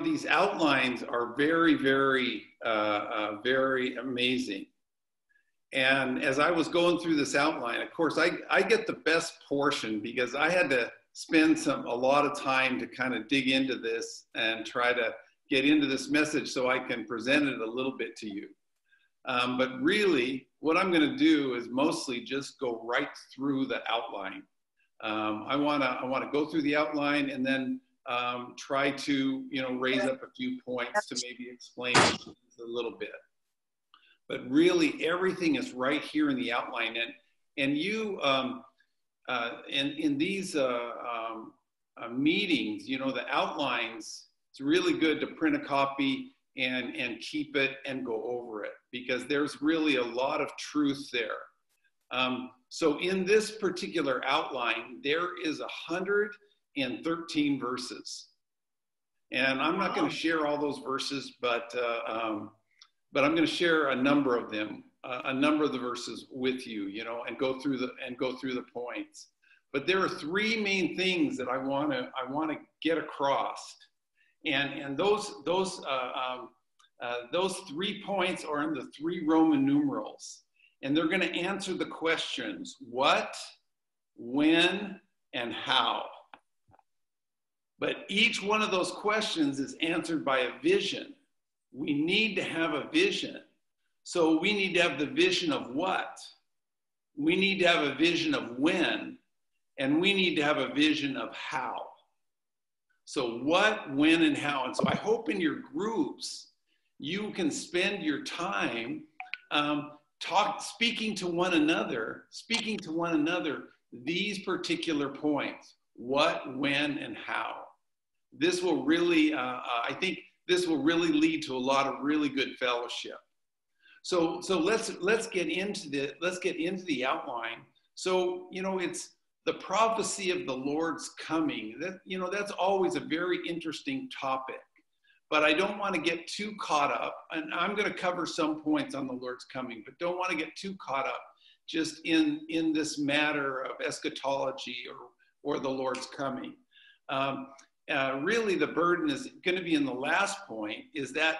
these outlines are very, very, very amazing. And as I was going through this outline, of course, I get the best portion because I had to spend a lot of time to kind of dig into this and try to get into this message so I can present it a little bit to you. But really, what I'm going to do is mostly just go right through the outline. I want to go through the outline and then try to raise up a few points to maybe explain a little bit. But really, everything is right here in the outline. And you, in these meetings, the outlines, it's really good to print a copy and keep it and go over it, because there's really a lot of truth there. So in this particular outline, there is 113 verses. And I'm not going to share all those verses, but I'm going to share a number of them, a number of the verses with you, and go through the points. But there are three main things that I want to get across, and those 3 points are in the 3 Roman numerals, and they're going to answer the questions: what, when, and how. But each one of those questions is answered by a vision. We need to have a vision. So we need to have the vision of what? We need to have a vision of when, and we need to have a vision of how. So what, when, and how. And so I hope in your groups, you can spend your time speaking to one another these particular points: what, when, and how. This will really, I think this will really lead to a lot of really good fellowship. So let's get into the outline. So, it's the prophecy of the Lord's coming. That's always a very interesting topic. But I don't want to get too caught up, and I'm going to cover some points on the Lord's coming, but don't want to get too caught up just in this matter of eschatology or the Lord's coming. Really, the burden is going to be in the last point, is the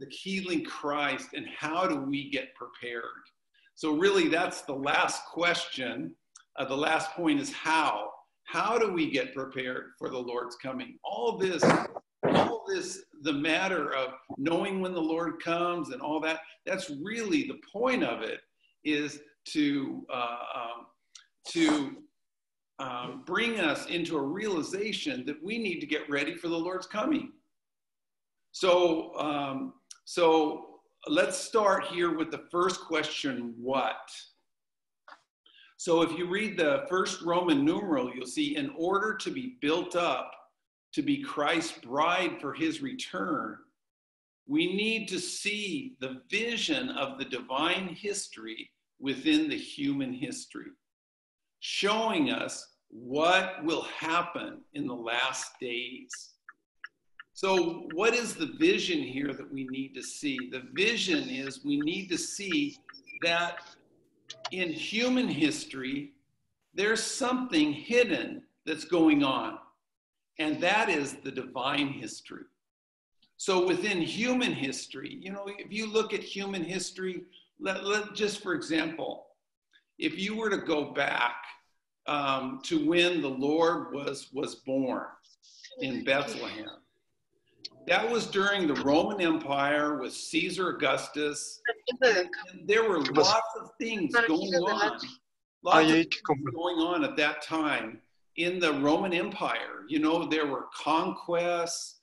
healing Christ, and how do we get prepared? So really, that's the last question. The last point is how. How do we get prepared for the Lord's coming? All this, the matter of knowing when the Lord comes and all that, that's really the point of it, is to bring us into a realization that we need to get ready for the Lord's coming. So let's start here with the first question: what? So if you read the first Roman numeral, you'll see, in order to be built up to be Christ's bride for his return, we need to see the vision of the divine history within the human history, showing us what will happen in the last days. So what is the vision here that we need to see? The vision is we need to see that in human history, there's something hidden that's going on, and that is the divine history. So within human history, if you look at human history, just for example, if you were to go back to when the Lord was born in Bethlehem, that was during the Roman Empire with Caesar Augustus. There were lots of things going on. Going on at that time in the Roman Empire. There were conquests,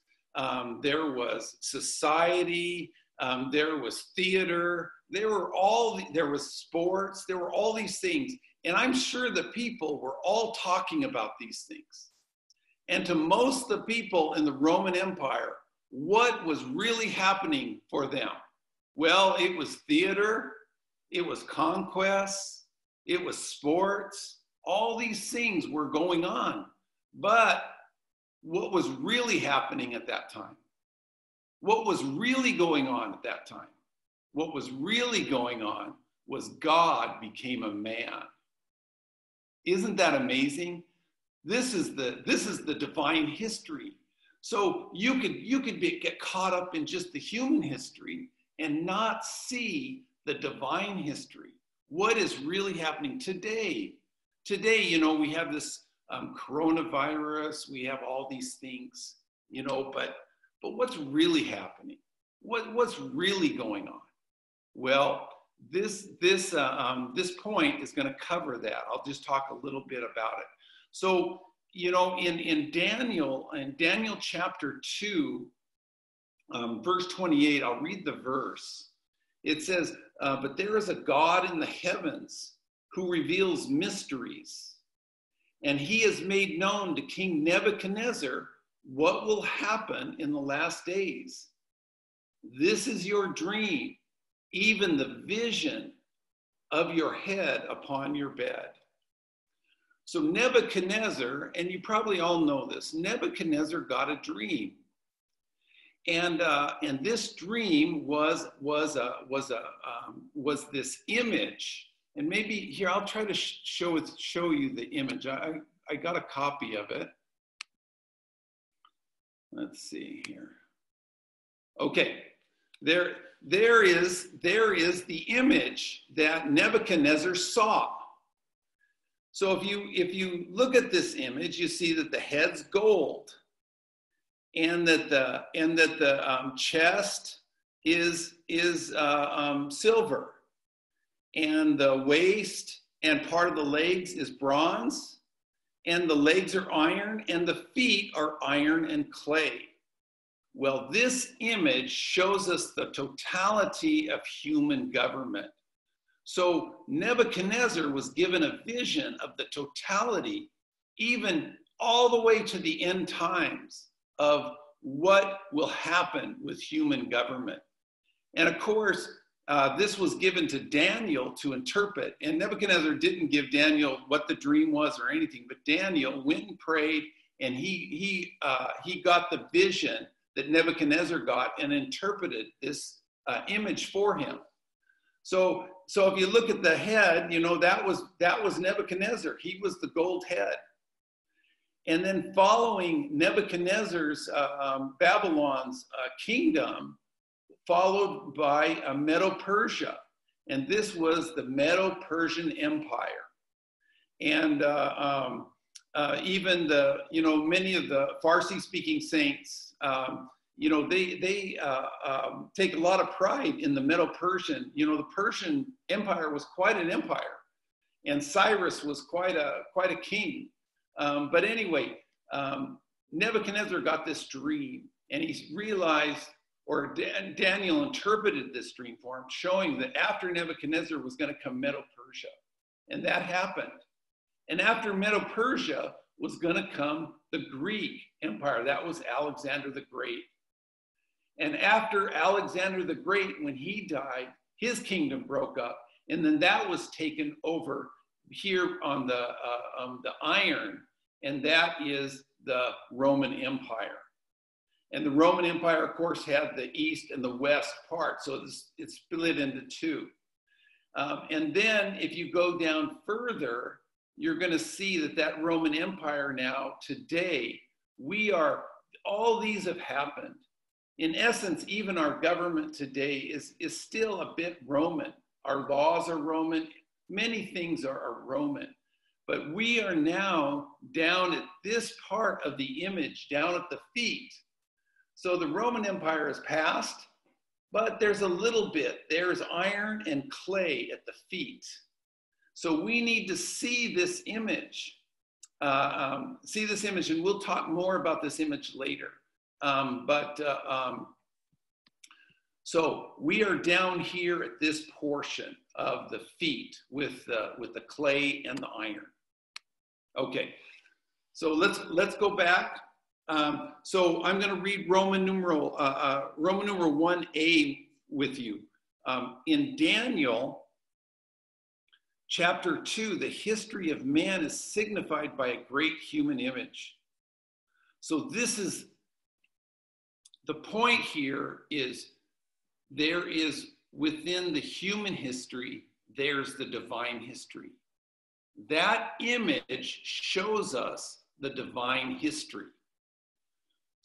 there was society, there was theater, there was sports, there were all these things. And I'm sure the people were all talking about these things. And to most of the people in the Roman Empire, what was really happening for them? Well, it was theater, it was conquests, it was sports. All these things were going on. But what was really happening at that time? What was really going on at that time? What was really going on was God became a man. Isn't that amazing? This is the divine history. So you could get caught up in just the human history and not see the divine history. What is really happening today? Today, you know, we have this coronavirus, we have all these things, you know, but what's really happening? What's really going on? Well, this point is going to cover that. I'll just talk a little bit about it. So, you know, in Daniel chapter 2, verse 28, I'll read the verse. It says, but there is a God in the heavens who reveals mysteries, and he has made known to King Nebuchadnezzar what will happen in the last days. This is your dream, even the vision of your head upon your bed. So Nebuchadnezzar, and you probably all know this, Nebuchadnezzar got a dream. And this dream was this image. And maybe here, I'll try to show you the image. I got a copy of it. Let's see here. Okay, there is the image that Nebuchadnezzar saw. So if you look at this image, you see that the head's gold, and that the chest is silver, and the waist and part of the legs is bronze, and the legs are iron, and the feet are iron and clay. Well, this image shows us the totality of human government. So Nebuchadnezzar was given a vision of the totality, even all the way to the end times, of what will happen with human government. And of course, this was given to Daniel to interpret. And Nebuchadnezzar didn't give Daniel what the dream was or anything, but Daniel went and prayed, and he got the vision that Nebuchadnezzar got and interpreted this image for him. So if you look at the head, you know, that was Nebuchadnezzar. He was the gold head. And then following Nebuchadnezzar's, Babylon's kingdom, followed by Medo-Persia. And this was the Medo-Persian Empire. And even many of the Farsi-speaking saints, they take a lot of pride in the Medo-Persian. You know, the Persian Empire was quite an empire, and Cyrus was quite a king. But anyway, Nebuchadnezzar got this dream, and he realized, or Daniel interpreted this dream for him, showing that after Nebuchadnezzar was going to come Medo-Persia, and that happened. And after Medo-Persia was going to come the Greek Empire. That was Alexander the Great. And after Alexander the Great, when he died, his kingdom broke up, and then that was taken over here on the iron, and that is the Roman Empire. And the Roman Empire, of course, had the east and the west part, so it's split into two. And then if you go down further, you're going to see that Roman Empire now, today, all these have happened. In essence, even our government today is still a bit Roman. Our laws are Roman. Many things are Roman. But we are now down at this part of the image, down at the feet. So the Roman Empire has passed, but there's a little bit. There's iron and clay at the feet. So we need to see this image. And we'll talk more about this image later. So we are down here at this portion of the feet with the clay and the iron. Okay, so let's go back. So I'm going to read Roman numeral 1a with you. In Daniel chapter 2, the history of man is signified by a great human image. So this is the point here, is there is within the human history, there's the divine history. That image shows us the divine history.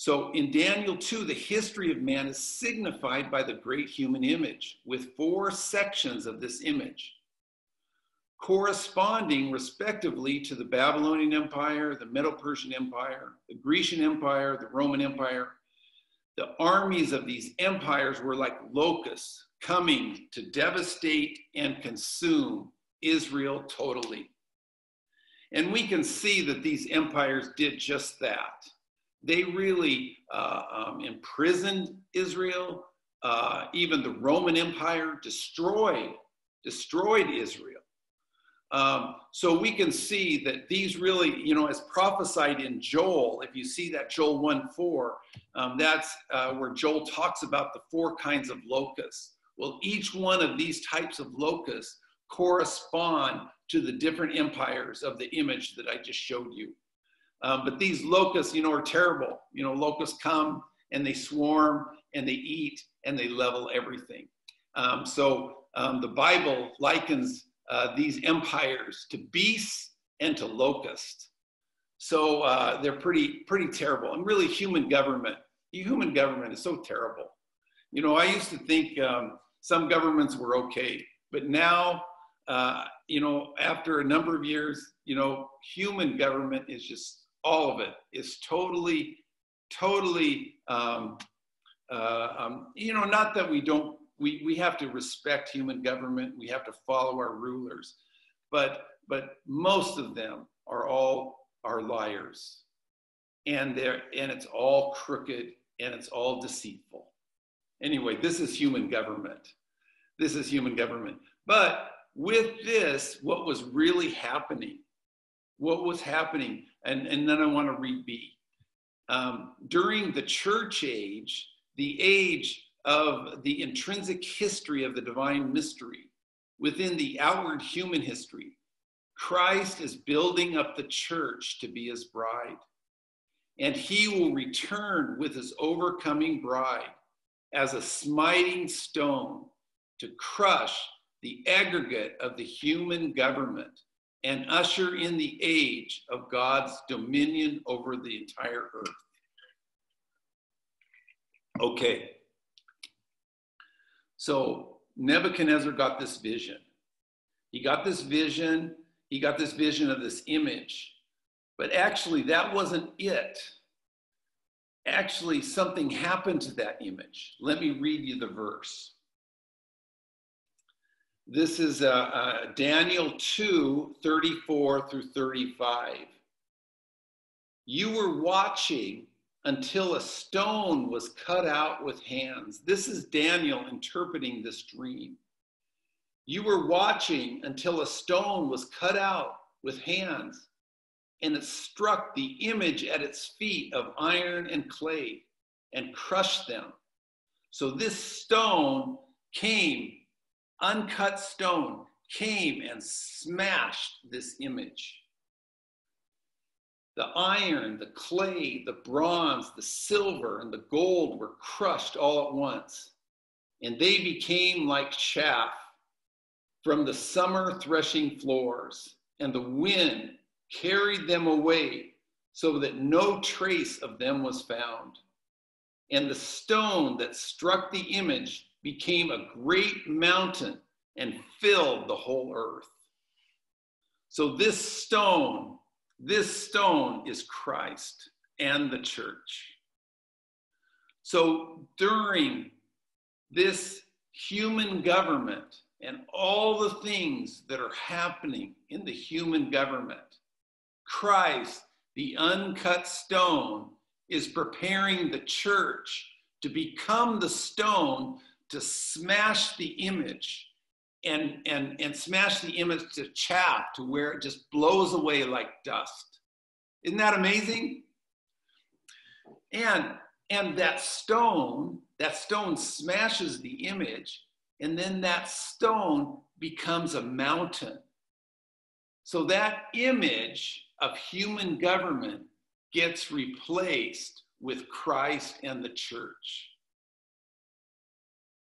So in Daniel 2, the history of man is signified by the great human image, with 4 sections of this image, corresponding respectively to the Babylonian Empire, the Medo-Persian Empire, the Grecian Empire, the Roman Empire. The armies of these empires were like locusts coming to devastate and consume Israel totally. And we can see that these empires did just that. They really imprisoned Israel. Even the Roman Empire destroyed Israel. So we can see that these really, as prophesied in Joel, if you see that Joel 1:4, that's where Joel talks about the 4 kinds of locusts. Well, each one of these types of locusts correspond to the different empires of the image that I just showed you. But these locusts, are terrible. Locusts come and they swarm and they eat and they level everything. So the Bible likens these empires to beasts and to locusts. So they're pretty terrible. And really human government is so terrible. I used to think some governments were okay, but now, after a number of years, human government is just, all of it is totally, not that we have to respect human government, we have to follow our rulers, but most of them are liars, and it's all crooked and it's all deceitful. Anyway, this is human government. But with this, what was really happening? And then I want to read B. During the church age, the age of the intrinsic history of the divine mystery, within the outward human history, Christ is building up the church to be his bride. And he will return with his overcoming bride as a smiting stone to crush the aggregate of the human government and usher in the age of God's dominion over the entire earth. Okay. So Nebuchadnezzar got this vision. He got this vision of this image. But actually, that wasn't it. Actually, something happened to that image. Let me read you the verse. This is Daniel 2:34 through 35. You were watching until a stone was cut out with hands. This is Daniel interpreting this dream. You were watching until a stone was cut out with hands, and it struck the image at its feet of iron and clay and crushed them. So this stone came, uncut stone, came and smashed this image. The iron, the clay, the bronze, the silver, and the gold were crushed all at once, and they became like chaff from the summer threshing floors, and the wind carried them away so that no trace of them was found. And the stone that struck the image became a great mountain and filled the whole earth. So this stone is Christ and the church. So during this human government and all the things that are happening in the human government, Christ, the uncut stone, is preparing the church to become the stone to smash the image and smash the image to chaff, to where it just blows away like dust. Isn't that amazing? And that stone smashes the image, and then that stone becomes a mountain. So that image of human government gets replaced with Christ and the church.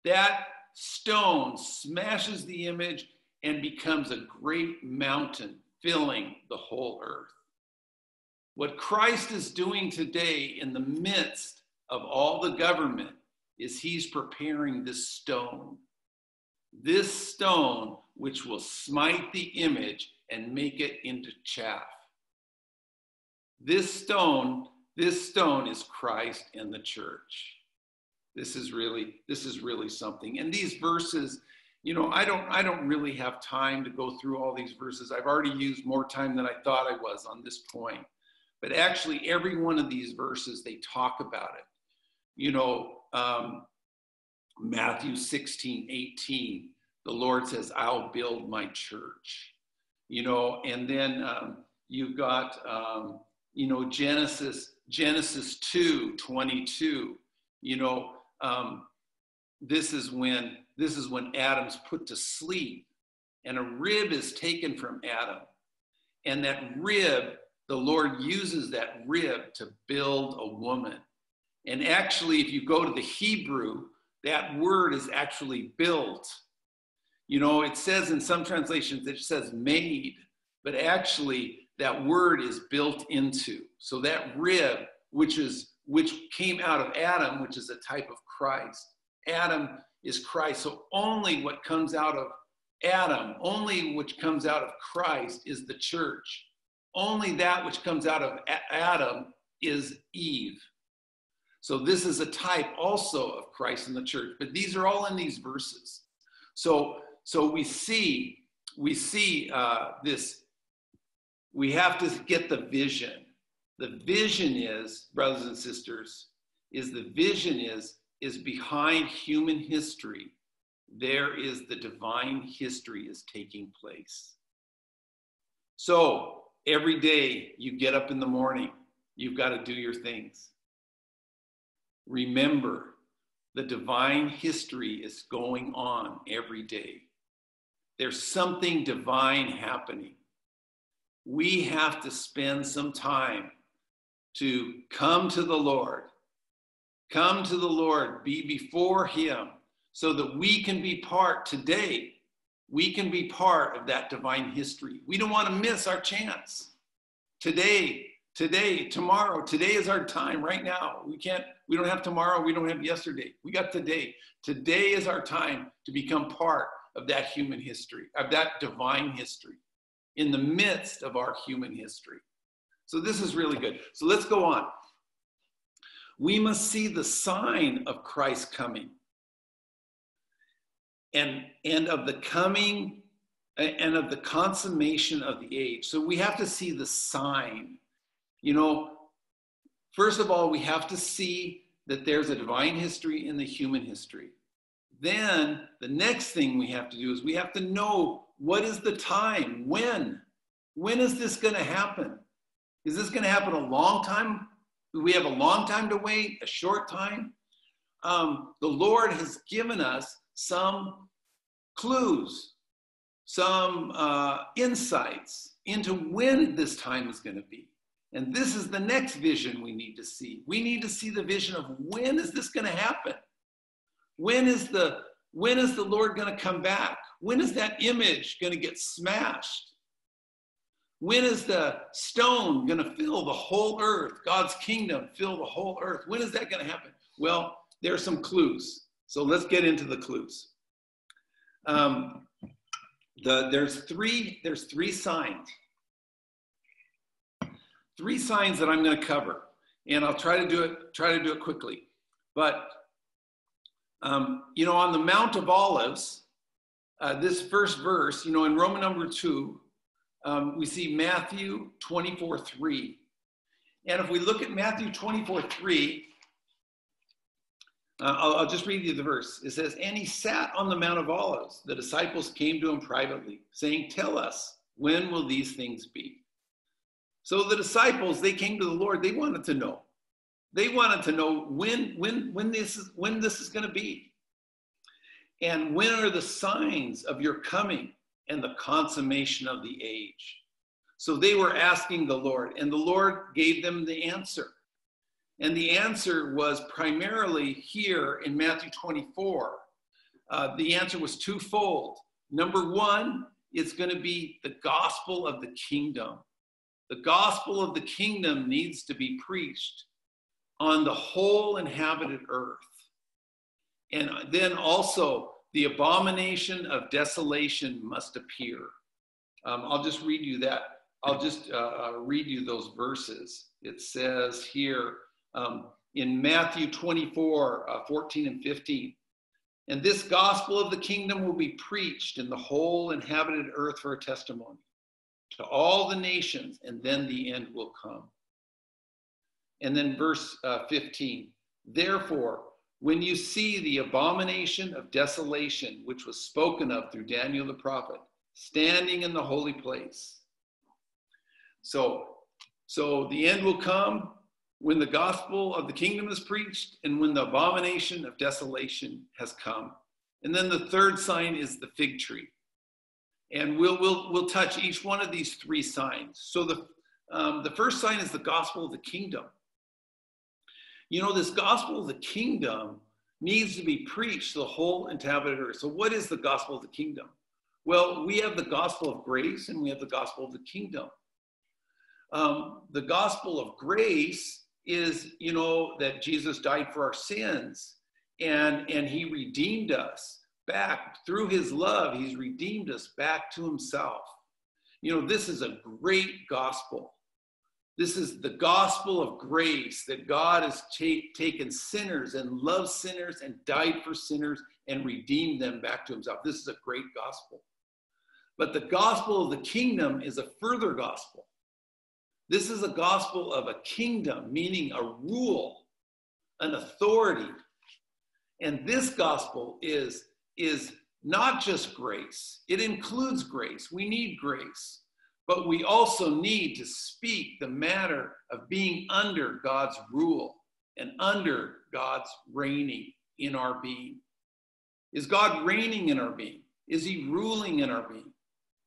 That stone smashes the image and becomes a great mountain filling the whole earth. What Christ is doing today in the midst of all the government is he's preparing this stone which will smite the image and make it into chaff. This stone is Christ and the church. This is really something. And these verses, I don't really have time to go through all these verses. I've already used more time than I thought I was on this point. But actually, every one of these verses, they talk about it. Matthew 16:18, the Lord says, I'll build my church. And then you've got, Genesis 2:22. This is when Adam's put to sleep, and a rib is taken from Adam, and that rib, the Lord uses that rib to build a woman. And actually, if you go to the Hebrew, that word is actually built. It says in some translations, it says made, but actually that word is built into. So that rib, which came out of Adam, which is a type of Christ. Adam is Christ. So only what comes out of Adam, only which comes out of Christ is the church. Only that which comes out of Adam is Eve. So this is a type also of Christ and the church. But these are all in these verses. So we see this. We have to get the vision. The vision is, brothers and sisters, is behind human history. There is the divine history is taking place. So every day you get up in the morning, you've got to do your things. Remember, the divine history is going on every day. There's something divine happening. We have to spend some time to come to the Lord. Come to the Lord, be before him, so that we can be part today. We can be part of that divine history. We don't want to miss our chance. Today, tomorrow. Today is our time right now. We don't have tomorrow. We don't have yesterday. We got today. Today is our time to become part of that human history, of that divine history in the midst of our human history. So this is really good. So let's go on. We must see the sign of Christ coming and of the coming and of the consummation of the age. So we have to see the sign. First of all, we have to see that there's a divine history in the human history. Then the next thing we have to do is we have to know, what is the time? When is this going to happen? Is this going to happen a long time? Do we have a long time to wait? A short time? The Lord has given us some clues, some insights into when this time is going to be. And this is the next vision we need to see. We need to see the vision of, when is this going to happen? When is the Lord going to come back? When is that image going to get smashed? When is the stone going to fill the whole earth? God's kingdom fill the whole earth. When is that going to happen? Well, there are some clues. So let's get into the clues. There's three signs. Three signs that I'm going to cover, and I'll try to do it quickly. But on the Mount of Olives, this first verse, in Roman number 2, we see Matthew 24:3. And if we look at Matthew 24:3, I'll just read you the verse. It says, "And he sat on the Mount of Olives. The disciples came to him privately, saying, 'Tell us, when will these things be?'" So the disciples, they came to the Lord. They wanted to know. They wanted to know when this is going to be. And when are the signs of your coming and the consummation of the age? So they were asking the Lord, and the Lord gave them the answer. And the answer was primarily here in Matthew 24. The answer was twofold. Number one, it's going to be the gospel of the kingdom. The gospel of the kingdom needs to be preached on the whole inhabited earth. And then also the abomination of desolation must appear. I'll just read you that. I'll just read you those verses. It says here in Matthew 24, 14 and 15, and this gospel of the kingdom will be preached in the whole inhabited earth for a testimony to all the nations, and then the end will come. And then verse 15, therefore, when you see the abomination of desolation, which was spoken of through Daniel the prophet, standing in the holy place. So the end will come when the gospel of the kingdom is preached and when the abomination of desolation has come. And then the third sign is the fig tree. And we'll touch each one of these three signs. So the first sign is the gospel of the kingdom. You know, this gospel of the kingdom needs to be preached to the whole inhabited earth. So what is the gospel of the kingdom? Well, we have the gospel of grace and we have the gospel of the kingdom. The gospel of grace is, you know, that Jesus died for our sins and he redeemed us back through his love. He's redeemed us back to himself. You know, this is a great gospel. This is the gospel of grace, that God has taken sinners and loved sinners and died for sinners and redeemed them back to himself. This is a great gospel. But the gospel of the kingdom is a further gospel. This is a gospel of a kingdom, meaning a rule, an authority. And this gospel is not just grace. It includes grace. We need grace. But we also need to speak the matter of being under God's rule and under God's reigning in our being. Is God reigning in our being? Is he ruling in our being?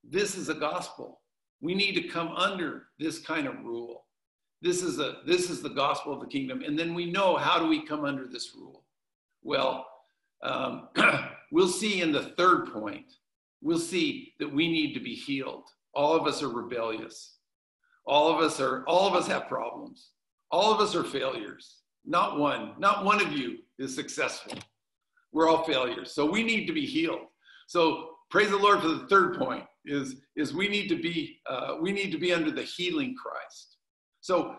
This is a gospel. We need to come under this kind of rule. This is the gospel of the kingdom. And then we know, how do we come under this rule? Well, we'll see in the third point, we'll see that we need to be healed. All of us are rebellious. All of us have problems. All of us are failures. Not one of you is successful. We're all failures. So we need to be healed. So praise the Lord for the third point is we need to be under the healing Christ. So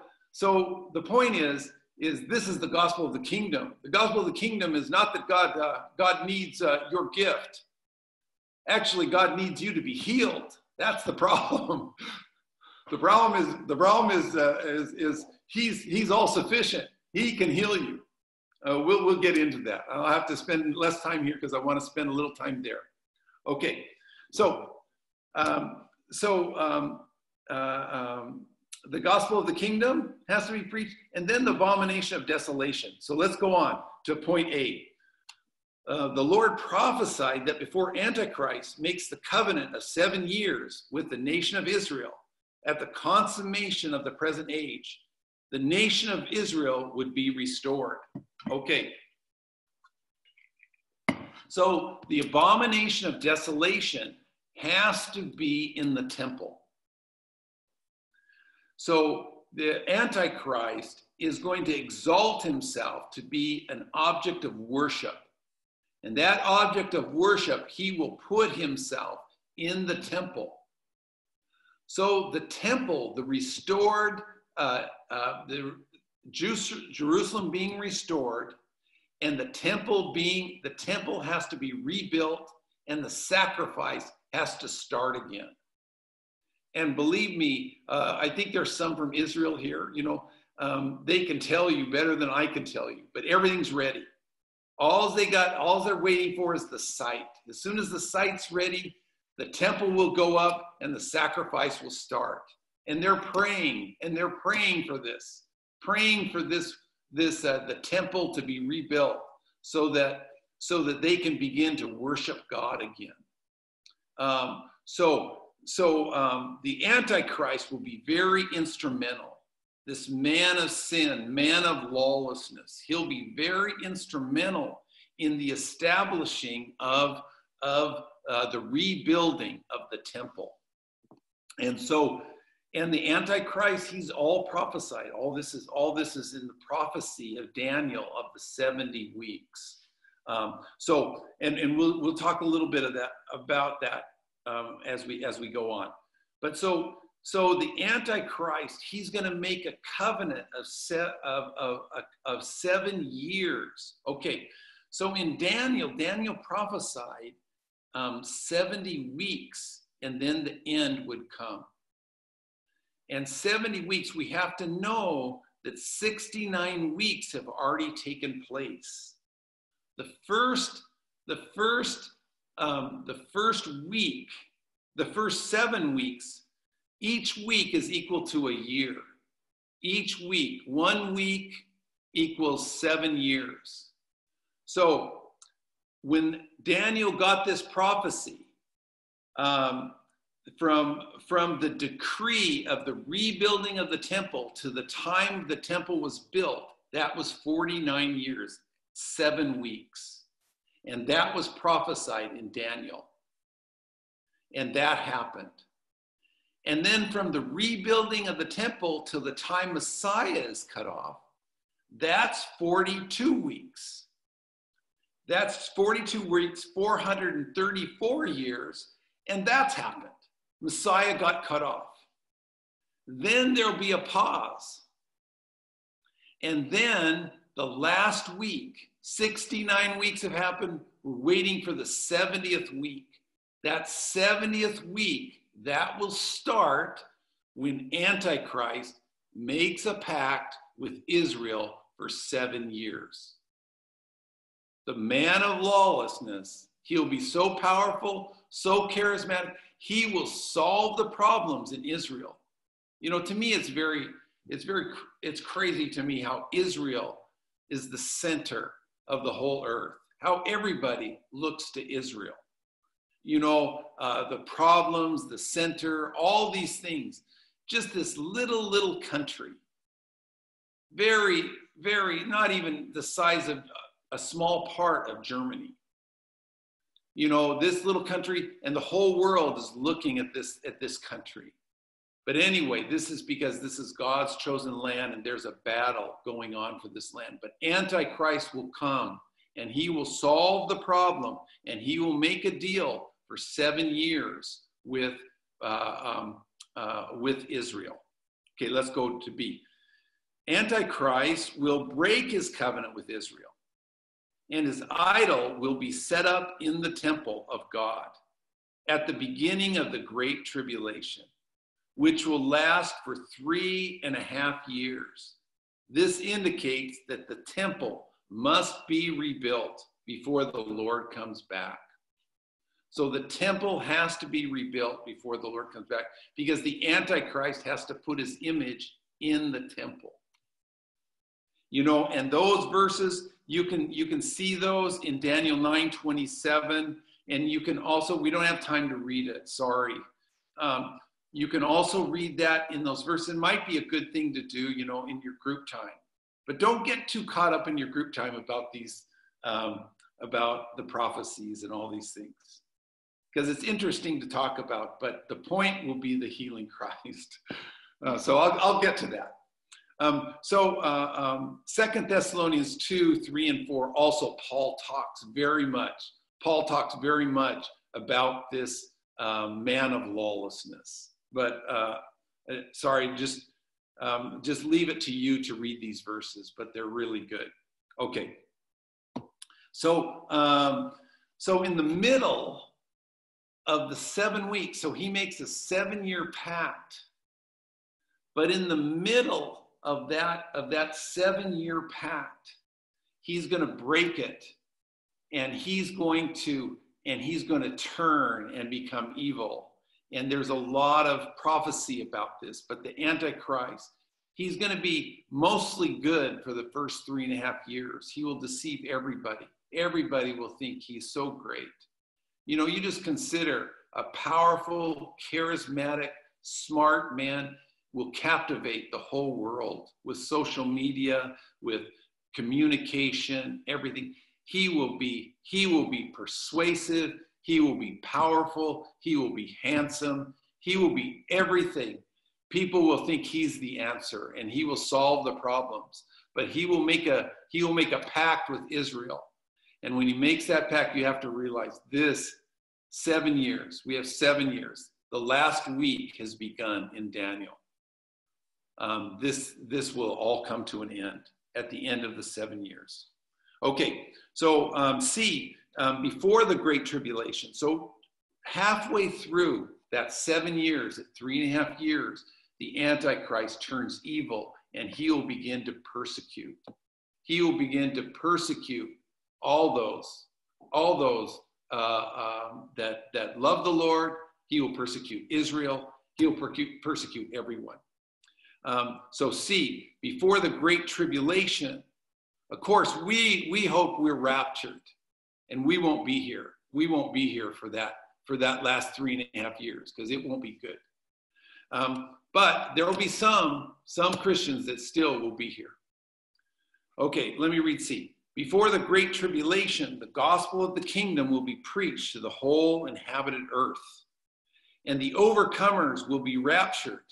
the point is this is the gospel of the kingdom. The gospel of the kingdom is not that God needs your gift. Actually, God needs you to be healed. That's the problem. The problem is he's all sufficient. He can heal you. We'll get into that. I'll have to spend less time here because I want to spend a little time there. Okay, so the gospel of the kingdom has to be preached, and then the abomination of desolation. So let's go on to point A. The Lord prophesied that before Antichrist makes the covenant of 7 years with the nation of Israel, at the consummation of the present age, the nation of Israel would be restored. Okay. So the abomination of desolation has to be in the temple. So the Antichrist is going to exalt himself to be an object of worship. And that object of worship, he will put himself in the temple. So the temple, the restored, Jerusalem being restored, and the temple has to be rebuilt, and the sacrifice has to start again. And believe me, I think there's some from Israel here, they can tell you better than I can tell you, but everything's ready. All they're waiting for is the site. As soon as the site's ready, the temple will go up and the sacrifice will start. And they're praying for this, the temple to be rebuilt so that they can begin to worship God again. The Antichrist will be very instrumental. This man of sin, man of lawlessness, he'll be very instrumental in the establishing of the rebuilding of the temple. And And the Antichrist, he's all prophesied. All this is in the prophecy of Daniel of the 70 weeks. And we'll talk a little bit about that as we go on. But so the Antichrist, he's going to make a covenant of 7 years. Okay, so in Daniel prophesied 70 weeks, and then the end would come. And 70 weeks, we have to know that 69 weeks have already taken place. The first week, the first 7 weeks, each week is equal to a year. Each week, 1 week equals 7 years. So when Daniel got this prophecy, from the decree of the rebuilding of the temple to the time the temple was built, that was 49 years, 7 weeks. And that was prophesied in Daniel. And that happened. And then from the rebuilding of the temple till the time Messiah is cut off, that's 42 weeks. That's 42 weeks, 434 years, and that's happened. Messiah got cut off. Then there'll be a pause. And then the last week, 69 weeks have happened. We're waiting for the 70th week. That 70th week, that will start when Antichrist makes a pact with Israel for 7 years. The man of lawlessness, he'll be so powerful, so charismatic, he will solve the problems in Israel. You know, to me, it's crazy to me how Israel is the center of the whole earth, how everybody looks to Israel. You know, the problems, the center, all these things, just this little country, very, very, not even the size of a small part of Germany. You know, this little country, and the whole world is looking at this country. But anyway, this is because this is God's chosen land, and there's a battle going on for this land. But Antichrist will come, and he will solve the problem, and he will make a deal for 7 years with Israel. Okay, let's go to B. Antichrist will break his covenant with Israel, and his idol will be set up in the temple of God at the beginning of the Great Tribulation, which will last for 3.5 years. This indicates that the temple must be rebuilt before the Lord comes back. So the temple has to be rebuilt before the Lord comes back, because the Antichrist has to put his image in the temple. You know, and those verses, you can see those in Daniel 9:27, and you can also, we don't have time to read it, sorry. You can also read that in those verses. It might be a good thing to do, you know, in your group time. But don't get too caught up in your group time about these, about the prophecies and all these things. Because it's interesting to talk about, but the point will be the healing Christ. So I'll get to that. 2 Thessalonians 2, 3, and 4, also Paul talks very much about this man of lawlessness. But sorry, just leave it to you to read these verses, but they're really good. Okay. So in the middle of the 7 weeks, so he makes a 7-year pact, but in the middle of that 7-year pact, he's going to break it, and he's going to turn and become evil. And there's a lot of prophecy about this, but the Antichrist, he's going to be mostly good for the first 3.5 years. He will deceive everybody. Everybody will think he's so great. You know, you just consider a powerful, charismatic, smart man will captivate the whole world with social media, with communication, everything. He will be persuasive. He will be powerful. He will be handsome. He will be everything. people will think he's the answer and he will solve the problems. But he will make a pact with Israel. And when he makes that pact, you have to realize this 7 years. We have 7 years. The last week has begun in Daniel. This will all come to an end at the end of the 7 years. Okay, so before the Great Tribulation, so halfway through that 7 years, at 3.5 years, the Antichrist turns evil and he will begin to persecute. He will begin to persecute all those that love the Lord. He will persecute Israel. He will persecute everyone. So before the Great Tribulation, of course, we hope we're raptured and we won't be here. We won't be here for that last 3.5 years because it won't be good. But there will be some Christians that still will be here. Okay, let me read C. Before the Great Tribulation, the gospel of the kingdom will be preached to the whole inhabited earth, and the overcomers will be raptured,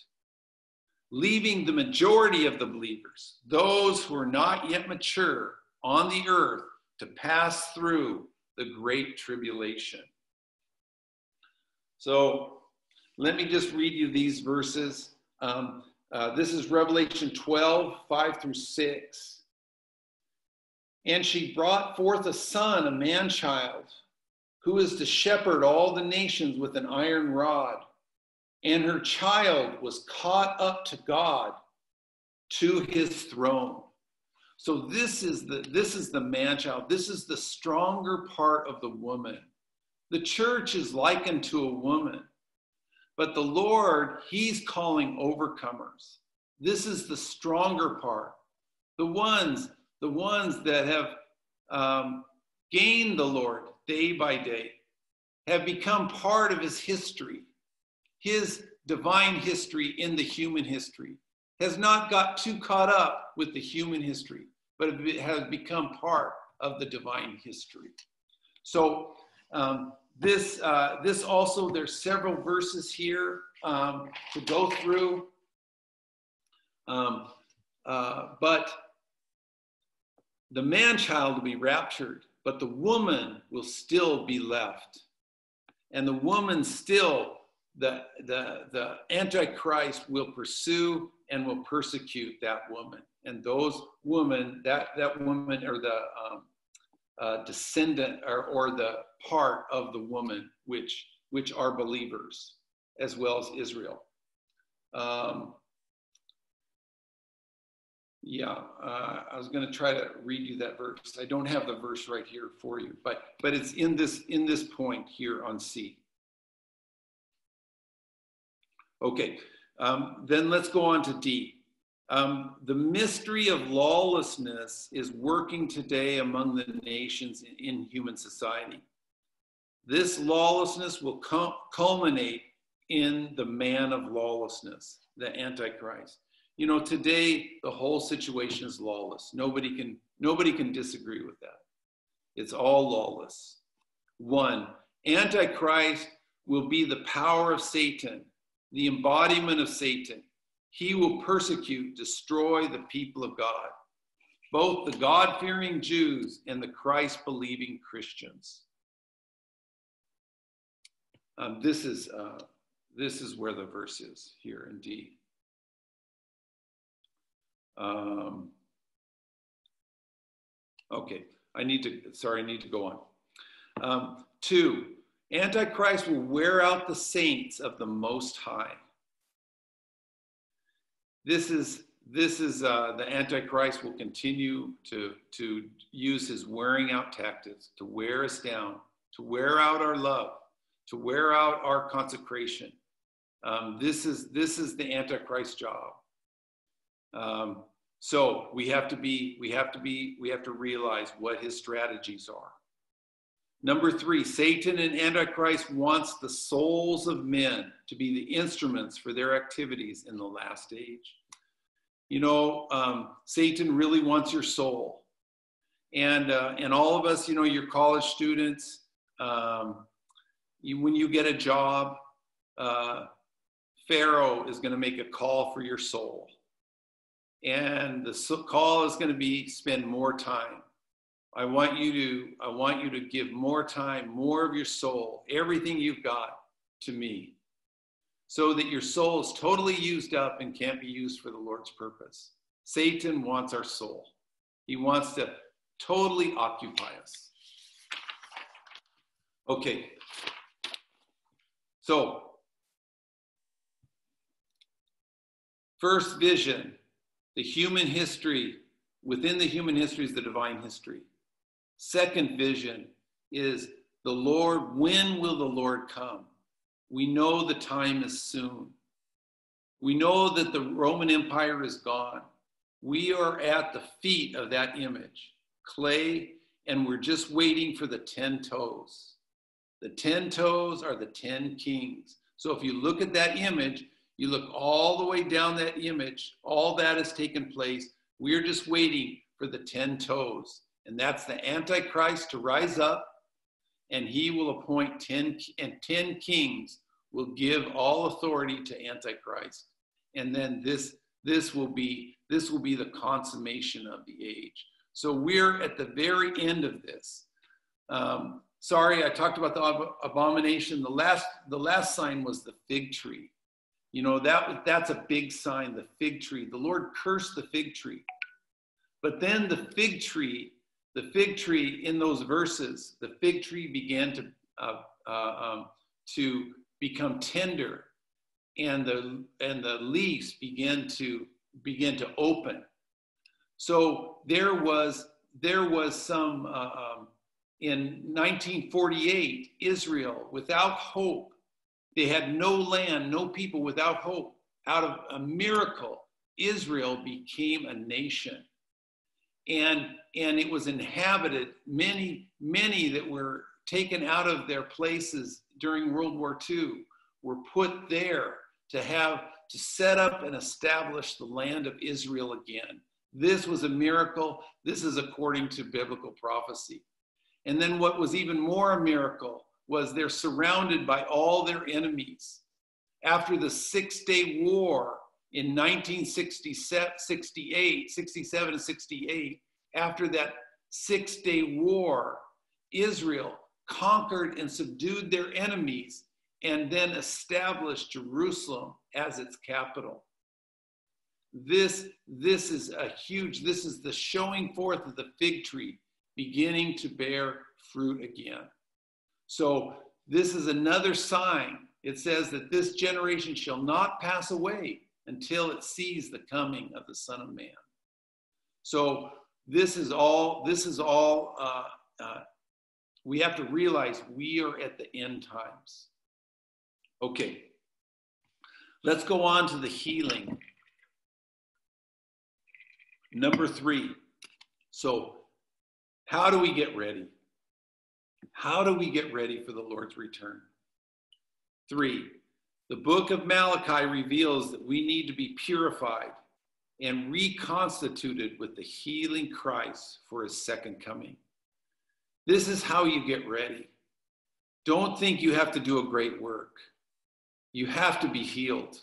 leaving the majority of the believers, those who are not yet mature on the earth, to pass through the Great Tribulation. So let me just read you these verses. This is Revelation 12, 5 through 6. And she brought forth a son, a man-child, who is to shepherd all the nations with an iron rod. And her child was caught up to God, to his throne. So this is the man-child. This is the stronger part of the woman. The church is likened to a woman. But the Lord, he's calling overcomers. This is the stronger part. The ones that have gained the Lord day by day, have become part of his history. His divine history in the human history has not got too caught up with the human history, but it has become part of the divine history. So this also, there's several verses here to go through, but the man-child will be raptured, but the woman will still be left. And the woman still, the Antichrist will pursue and will persecute that woman. And those women, that woman, or the descendant, or the part of the woman which are believers, as well as Israel. I was going to try to read you that verse. I don't have the verse right here for you, but it's in this point here on C. Okay, then let's go on to D. The mystery of lawlessness is working today among the nations in human society. This lawlessness will culminate in the man of lawlessness, the Antichrist. You know, today the whole situation is lawless. Nobody can disagree with that. It's all lawless. 1, Antichrist will be the power of Satan, the embodiment of Satan. He will persecute, destroy the people of God, both the God-fearing Jews and the Christ-believing Christians. This is where the verse is here in D. Okay, I need to go on. 2, Antichrist will wear out the saints of the Most High. This is the Antichrist will continue to use his wearing out tactics to wear us down, to wear out our love, to wear out our consecration. This is the Antichrist's job. So we have to realize what his strategies are. Number 3, Satan and Antichrist wants the souls of men to be the instruments for their activities in the last age. You know, Satan really wants your soul. And all of us, you know, your college students, when you get a job, Pharaoh is going to make a call for your soul. And the call is going to be spend more time. I want you to give more time, more of your soul, everything you've got to me, so that your soul is totally used up and can't be used for the Lord's purpose. Satan wants our soul. He wants to totally occupy us. Okay. So, first vision, the human history. Within the human history is the divine history. Second vision is the Lord. When will the Lord come? We know the time is soon. We know that the Roman Empire is gone. We are at the feet of that image, clay, and we're just waiting for the 10 toes. The 10 toes are the 10 kings. So if you look at that image, you look all the way down that image, all that has taken place. We're just waiting for the 10 toes. And that's the Antichrist to rise up, and he will appoint 10 kings will give all authority to Antichrist. And then this will be the consummation of the age. So we're at the very end of this. Sorry, I talked about the abomination. The last sign was the fig tree. You know, that's a big sign, the fig tree. The Lord cursed the fig tree. But then the fig tree in those verses, the fig tree began to become tender, and the leaves began to open. So there was some in 1948, Israel without hope. They had no land, no people, without hope. Out of a miracle, Israel became a nation. And it was inhabited. Many that were taken out of their places during World War II were put there to set up and establish the land of Israel again. This was a miracle. This is according to biblical prophecy. And then what was even more a miracle was they're surrounded by all their enemies. After the 6-day war in 1967 and 68, after that 6-day war, Israel conquered and subdued their enemies and then established Jerusalem as its capital. This is the showing forth of the fig tree beginning to bear fruit again. So this is another sign. It says that this generation shall not pass away until it sees the coming of the Son of Man. So this is all we have to realize we are at the end times. Okay, let's go on to the healing. Number 3. So how do we get ready? How do we get ready for the Lord's return? 3, the book of Malachi reveals that we need to be purified and reconstituted with the healing Christ for his second coming. This is how you get ready. Don't think you have to do a great work. You have to be healed.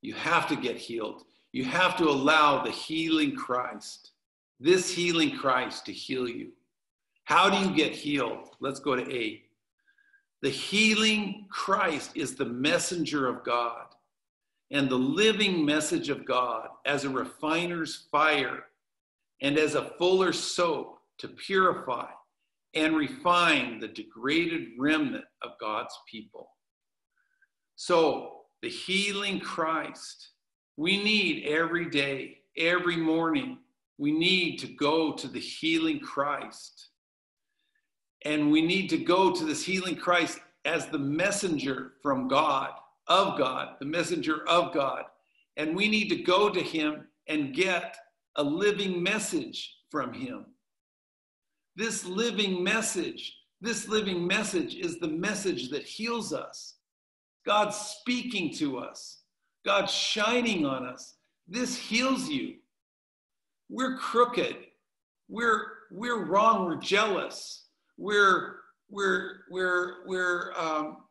You have to get healed. You have to allow the healing Christ, this healing Christ, to heal you. How do you get healed? Let's go to A. The healing Christ is the messenger of God and the living message of God as a refiner's fire and as a fuller's soap to purify and refine the degraded remnant of God's people. So the healing Christ, we need every day, every morning, we need to go to the healing Christ. And we need to go to this healing Christ as the messenger from God, of God, the messenger of God. And we need to go to him and get a living message from him. This living message is the message that heals us. God speaking to us, God shining on us. This heals you. We're crooked. We're wrong. We're jealous. We're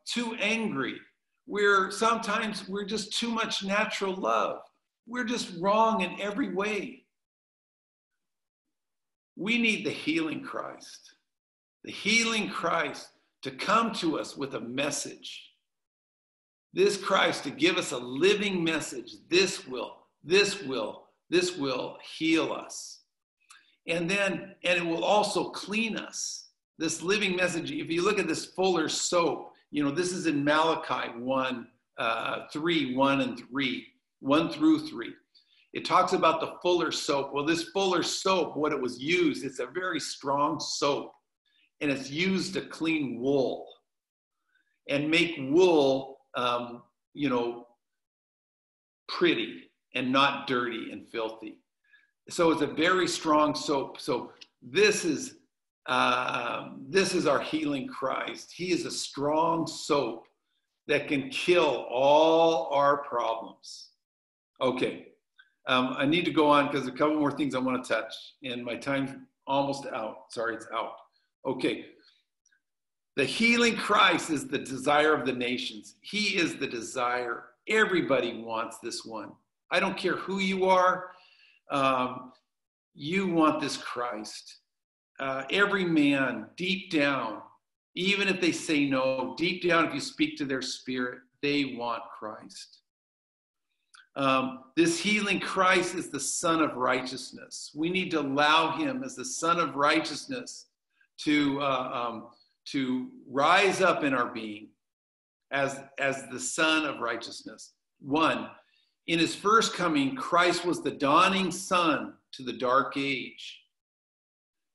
too angry. Sometimes we're just too much natural love. We're just wrong in every way. We need the healing Christ to come to us with a message. This Christ to give us a living message. This will heal us. And it will also clean us. This living message, if you look at this Fuller's soap, this is in Malachi 1 through 3. It talks about the Fuller's soap. Well, this Fuller's soap, what it was used, it's a very strong soap, and it's used to clean wool and make wool, pretty and not dirty and filthy. So it's a very strong soap. So this is our healing Christ. He is a strong soap that can kill all our problems. Okay, I need to go on because a couple more things I want to touch, and my time's almost out. Sorry, it's out. Okay, the healing Christ is the desire of the nations. He is the desire. Everybody wants this one. I don't care who you are. You want this Christ. Every man, deep down, even if they say no, deep down, if you speak to their spirit, they want Christ. This healing Christ is the Son of Righteousness. We need to allow him as the Son of Righteousness to rise up in our being as the Son of Righteousness. One, in his first coming, Christ was the dawning sun to the dark age.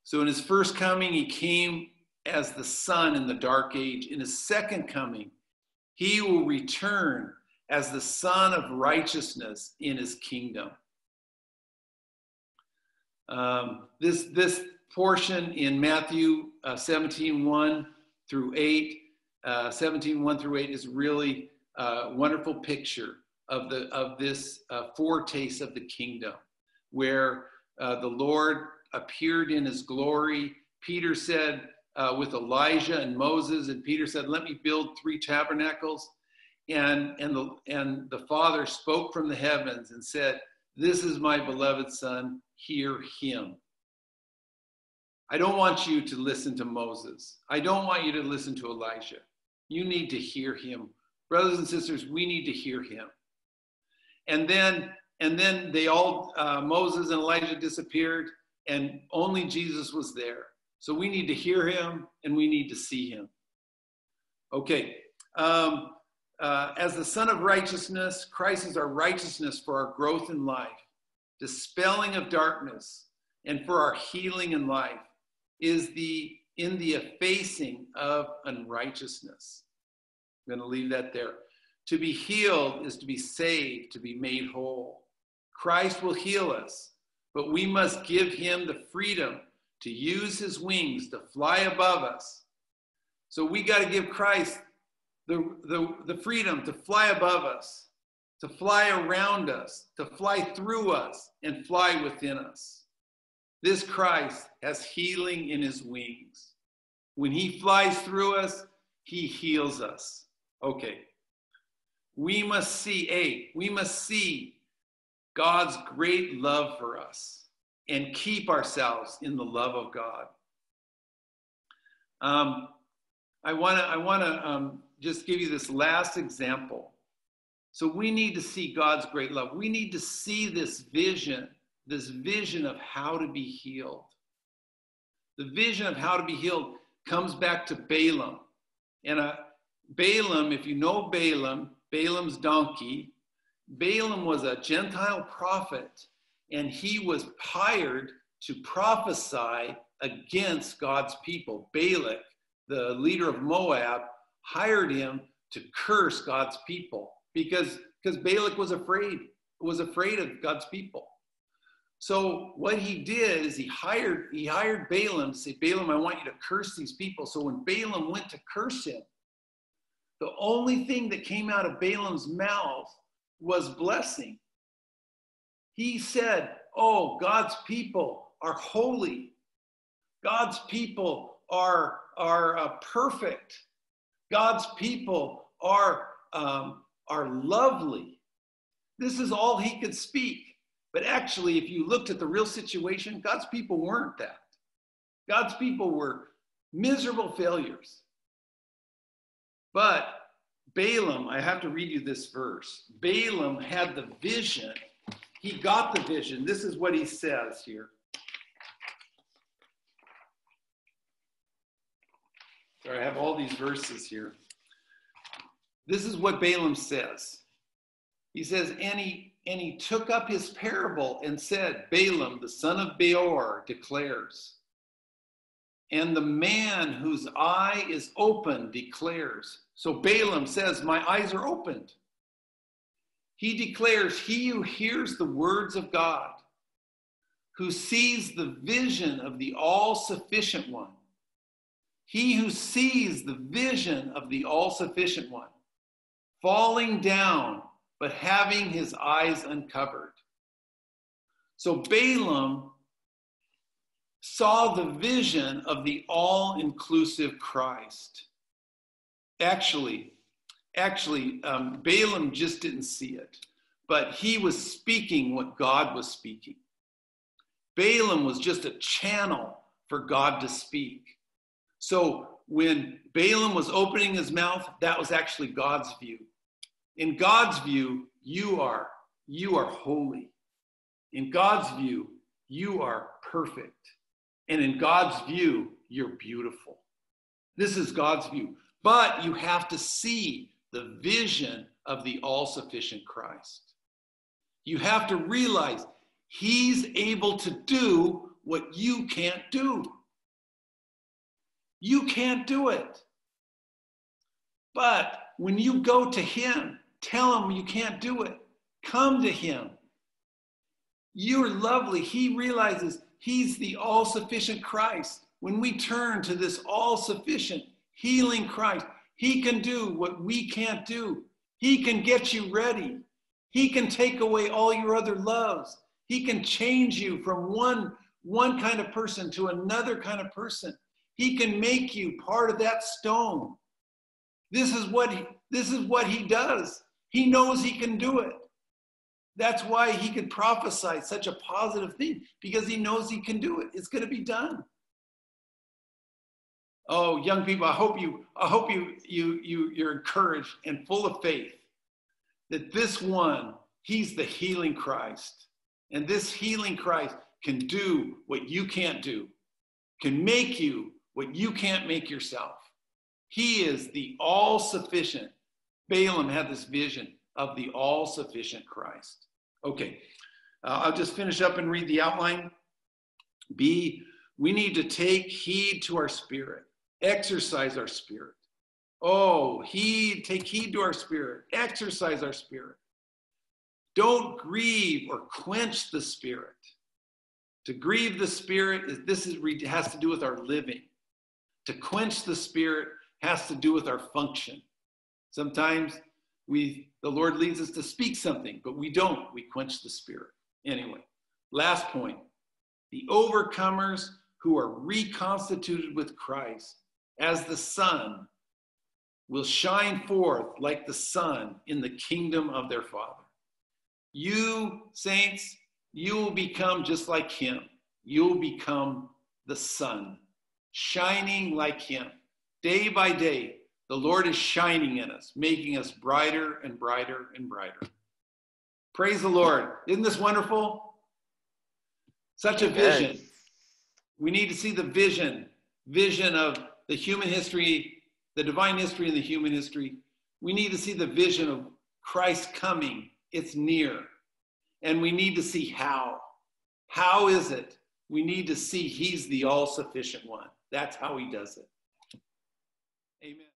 So in his first coming, he came as the sun in the dark age. In his second coming, he will return as the Son of Righteousness in his kingdom. This portion in Matthew 17:1 through 8, 17:1 through 8 is really a wonderful picture of this foretaste of the kingdom, where the Lord appeared in his glory. Peter said with Elijah and Moses, and Peter said, "Let me build 3 tabernacles." And the Father spoke from the heavens and said, "This is my beloved Son, hear him." I don't want you to listen to Moses. I don't want you to listen to Elijah. You need to hear him. Brothers and sisters, we need to hear him. And then they all, Moses and Elijah disappeared, and only Jesus was there. So we need to hear him, and we need to see him. Okay. As the Son of Righteousness, Christ is our righteousness for our growth in life, dispelling of darkness, and for our healing in life is in the effacing of unrighteousness. I'm going to leave that there. To be healed is to be saved, to be made whole. Christ will heal us, but we must give him the freedom to use his wings to fly above us. So we got to give Christ the freedom to fly above us, to fly around us, to fly through us, and fly within us. This Christ has healing in his wings. When he flies through us, he heals us. Okay. We must see God's great love for us and keep ourselves in the love of God. I want to just give you this last example. So we need to see God's great love. We need to see this vision of how to be healed. The vision of how to be healed comes back to Balaam. And Balaam, if you know Balaam's donkey, Balaam was a Gentile prophet, and he was hired to prophesy against God's people. Balak, the leader of Moab, hired him to curse God's people because Balak was afraid of God's people. So what he did is he hired Balaam to say, "Balaam, I want you to curse these people." So when Balaam went to curse him, the only thing that came out of Balaam's mouth was blessing. He said, "Oh, God's people are holy. God's people are perfect. God's people are are lovely. This is all he could speak. But actually, if you looked at the real situation, God's people weren't that. God's people were miserable failures. But Balaam, I have to read you this verse. Balaam had the vision. He got the vision. This is what he says here. Sorry, I have all these verses here. This is what Balaam says. He says, and he took up his parable and said, Balaam, the son of Beor, declares. And the man whose eye is open declares. So Balaam says, my eyes are opened. He declares, he who hears the words of God, who sees the vision of the all-sufficient one. He who sees the vision of the all-sufficient one, falling down, but having his eyes uncovered. So Balaam saw the vision of the all-inclusive Christ. Actually, Balaam just didn't see it, but he was speaking what God was speaking. Balaam was just a channel for God to speak. So when Balaam was opening his mouth, that was actually God's view. In God's view, you are holy. In God's view, you are perfect. And in God's view, you're beautiful. This is God's view. But you have to see the vision of the all-sufficient Christ. You have to realize he's able to do what you can't do. You can't do it. But when you go to him, tell him you can't do it. Come to him. You're lovely. He realizes he's the all-sufficient Christ. When we turn to this all-sufficient healing Christ, he can do what we can't do. He can get you ready. He can take away all your other loves. He can change you from one kind of person to another kind of person. He can make you part of that stone. This is what he does. He knows he can do it. That's why he could prophesy such a positive thing, because he knows he can do it. It's going to be done. Oh, young people, I hope you're encouraged and full of faith that this one, he's the healing Christ. And this healing Christ can do what you can't do, can make you what you can't make yourself. He is the all-sufficient. Balaam had this vision of the all-sufficient Christ. Okay, I'll just finish up and read the outline. B, we need to take heed to our spirit, exercise our spirit. Oh, take heed to our spirit, exercise our spirit. Don't grieve or quench the spirit. To grieve the spirit, has to do with our living. To quench the spirit has to do with our function. Sometimes the Lord leads us to speak something, but we don't. We quench the spirit. Anyway, last point. The overcomers who are reconstituted with Christ as the sun will shine forth like the sun in the kingdom of their Father. You, saints, you will become just like him. You will become the sun, shining like him. Day by day, the Lord is shining in us, making us brighter and brighter and brighter. Praise the Lord. Isn't this wonderful? Such a vision. We need to see the vision of the human history, the divine history and the human history. We need to see the vision of Christ coming. It's near. And we need to see how. How is it? We need to see he's the all-sufficient one. That's how he does it. Amen.